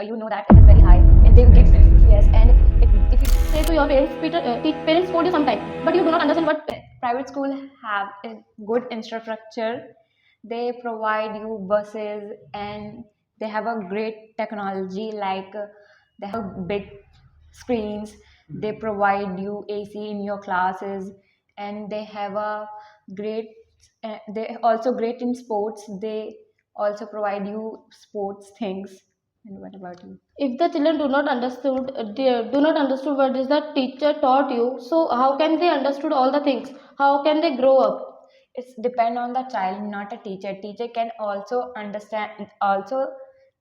you know that it is very high, and they will give yes. And if you say to your parents, parents scold you sometime, but you do not understand what private school have a good infrastructure. They provide you buses, and they have a great technology like they have big screens. They provide you AC in your classes, and they have a great. They also great in sports. They also provide you sports things. And what about you? If the children do not understood what is the teacher taught you, so how can they understood all the things? How can they grow up? It's depend on the child, not a teacher. Teacher can also understand. Also,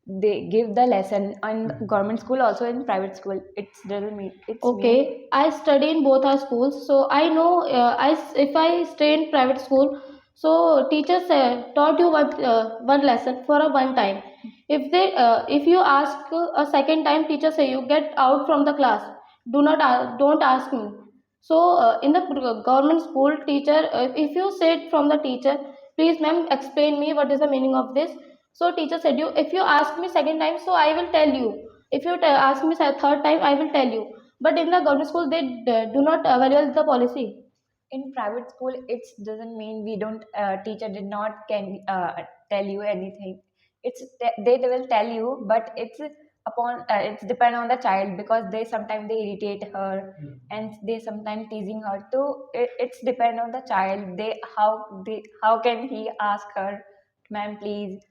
they give the lesson on government school, also in private school. It's doesn't mean it's Okay, mean. I study in both our schools, so I know if I stay in private school, so teachers taught you one lesson for a one time. If you ask a second time, teacher say you get out from the class. Don't ask me. So in the government school, teacher, if you said from the teacher, please ma'am explain me what is the meaning of this. So teacher said you if you ask me second time, so I will tell you. If you ask me third time, I will tell you. But in the government school, they do not evaluate the policy. In private school, it doesn't mean we don't teacher did not can tell you anything. They will tell you, but it's depend on the child, because they sometimes they irritate her, and they sometimes teasing her too. It's depend on the child. How can he ask her, ma'am, please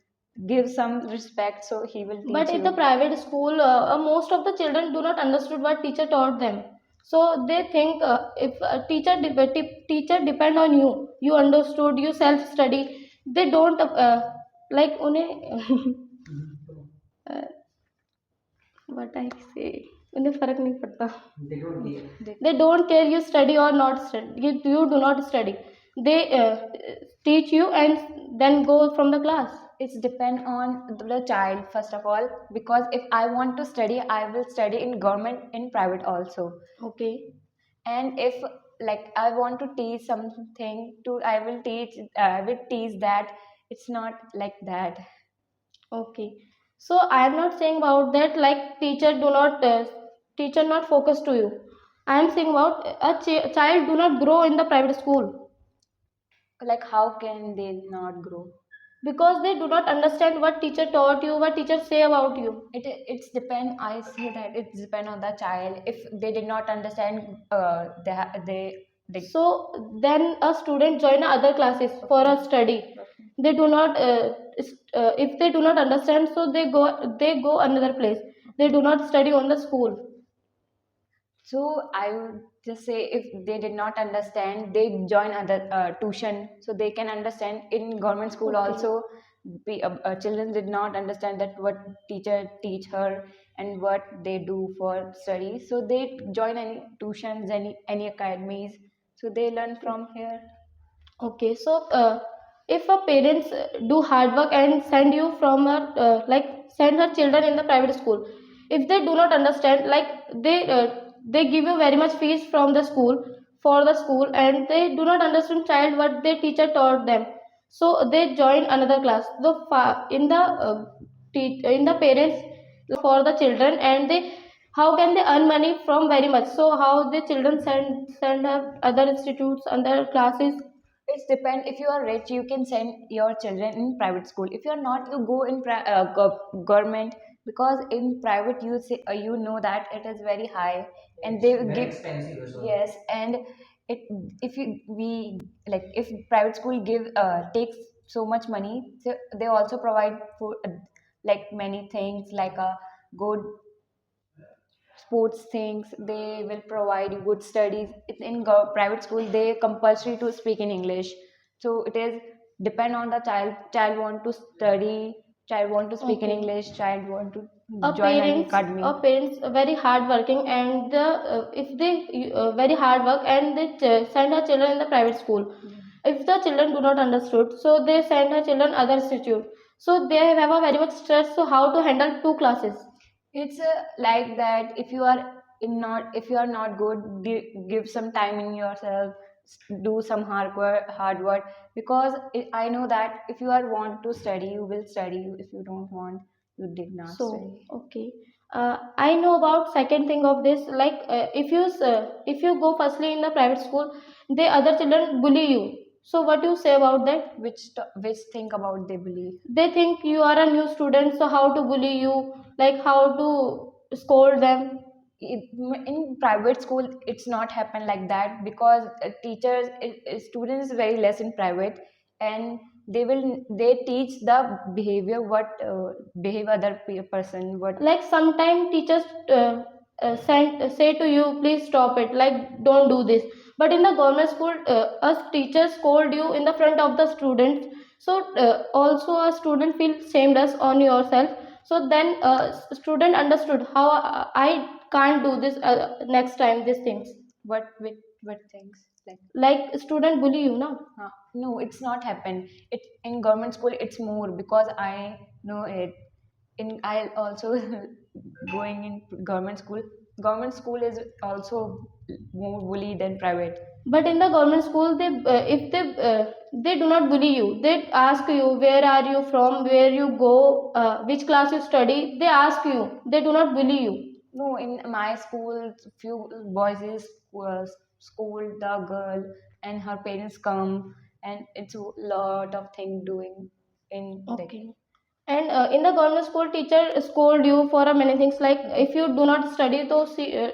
give some respect, so he will But teach in the you. private school, most of the children do not understood what teacher taught them. So they think if a teacher depend on you, you understood, you self study. They don't like उन्हें uh, what I say उन्हें फर्क नहीं पड़ता. They don't care you study or not study. You do not study. They teach you and then go from the class. It's depend on the child first of all, because if I want to study, I will study in government, in private also. Okay. And if like I want to teach something to, I will teach that. It's not like that. Okay. So I am not saying about that like teacher not focus to you. I am saying about a child do not grow in the private school Like how can they not grow? because they do not understand what teacher taught you, what teacher say about you. It's depend, I say that it's depend on the child. If they did not understand, they So then a student join other classes for a study. They do not if they do not understand, so they go another place. They do not study on the school. So I would just say if they did not understand, they join other tuition, so they can understand. In government school Okay. also, children did not understand that what teacher teach her and what they do for study. So they join any tuitions, any academies. So they learn from here. Okay, so if a parents do hard work and send her children in the private school, if they do not understand, like they give you very much fees from the school for the school, and they do not understand child what their teacher taught them, so they join another class. In the parents for the children, and they how can they earn money from very much? So how the children send her other institutes, other classes. It's depend. If you are rich, you can send your children in private school. If you are not, you go in government, because in private you say you know that it is very high, and they Very give expensive as well. yes. And it if you we like if private school give takes so much money, so they also provide food, like many things like a good sports things. They will provide you good studies. In private school they compulsory to speak in English. So it is depend on the child want to study, child want to speak in Okay. English, child want to A join an parents, academy. are very hard working, and if they very hard work and they send her children in the private school. If the children do not understood, so they send her children other institute. So they have a very much stress. So how to handle two classes? It's like that. If you are if you are not good, give some time in yourself, do some hard work, because I know that if you are want to study, you will study. If you don't want, you did not So, study. okay. I know about second thing of this. Like, if you go firstly in the private school, the other children bully you. So, what you say about that? Which think about they believe. They think you are a new student, so how to bully you? Like, how to scold them? In private school it's not happen like that, because teachers students is very less in private, and they teach the behavior what behave other person what. Like sometimes teachers say to you, please stop it, like don't do this. But in the government school, us teachers scold you in the front of the students, so also a student feels shamed us on yourself. So then student understood how I can't do this next time these things. What things Like student bully you now. no, it's not happen. It in government school it's more, because I know it. In I also going in government school. Government school is also more bully than private. But in the government school, they if they do not bully you. They ask you where are you from, where you go, which class you study. They ask you. They do not bully you. No, in my school, few boys is school the girl, and her parents come, and it's a lot of thing doing in Okay. And in the government school, teacher scold you for many things. Like if you do not study, so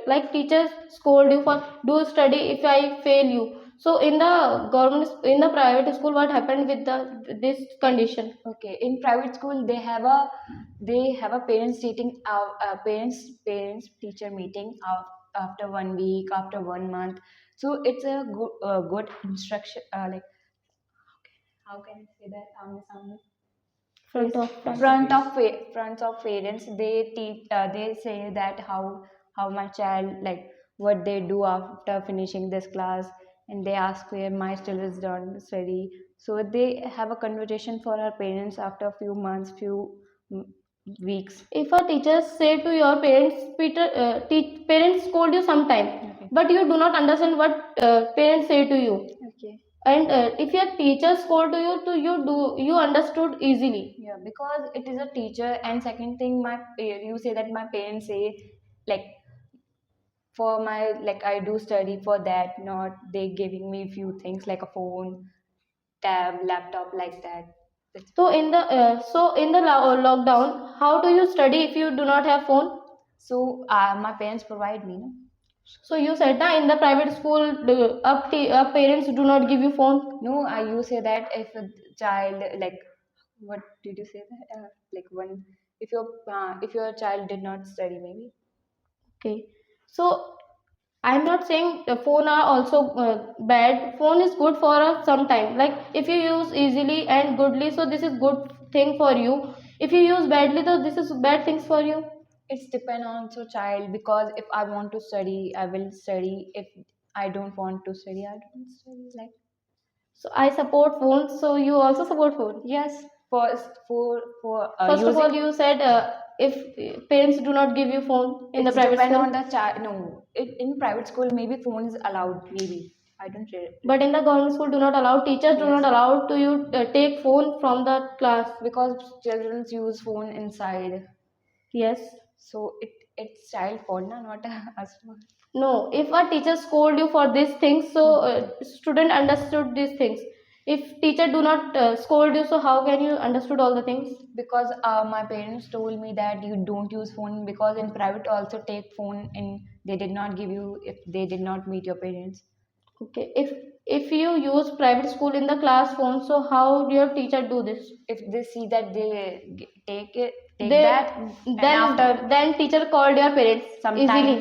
like teachers scold you for do study. If I fail you, so in the government, in the private school, what happened with the this condition? Okay, in private school they have a parents meeting, parents teacher meeting after 1 week, after 1 month. So it's a good instruction, like how can I say that, Front of front of parents. They teach, they say that how my child, like what they do after finishing this class, and they ask where my child is done study. So they have a conversation for our parents after a few months, few mm, weeks. If a teacher say to your parents, Peter, parents scold you sometime, Okay. but you do not understand what parents say to you. Okay. And if your teacher scold to you, you understood easily. Yeah, because it is a teacher. And second thing, you say that my parents say, like for my, like I do study for that, not they giving me few things like a phone, tab, laptop, like that. So in the lockdown, how do you study if you do not have phone? So my parents provide me, no? So you said that in the private school, parents do not give you phone. No, I you say that if a child, like what did you say that, like one, if your child did not study maybe. Okay. So I'm not saying the phone are also bad. Phone is good for us sometime. Like if you use easily and goodly, so this is good thing for you. If you use badly, so this is bad things for you. It's depend on so child, because if I want to study I will study, if I don't want to study I don't study, like. So I support phones. So you also support phone. Yes, for First of using. all, you said if parents do not give you phone in the It's private depend school. on the child. No, in private school maybe phone is allowed. Maybe I don't care. But in the government school, do not allow. Teachers do Yes. not allow to you take phone from the class. Because children use phone inside, Yes. so it's child phone, na, not us. No, if a teacher scold you for these things, so student understood these things. If teacher do not scold you, so how can you understood all the things? Because my parents told me that you don't use phone, because in private also take phone, and they did not give you if they did not meet your parents. Okay, if you use private school in the class phone, so how your teacher do this? If they see that they take They that, and then after then teacher called your parents some time easily.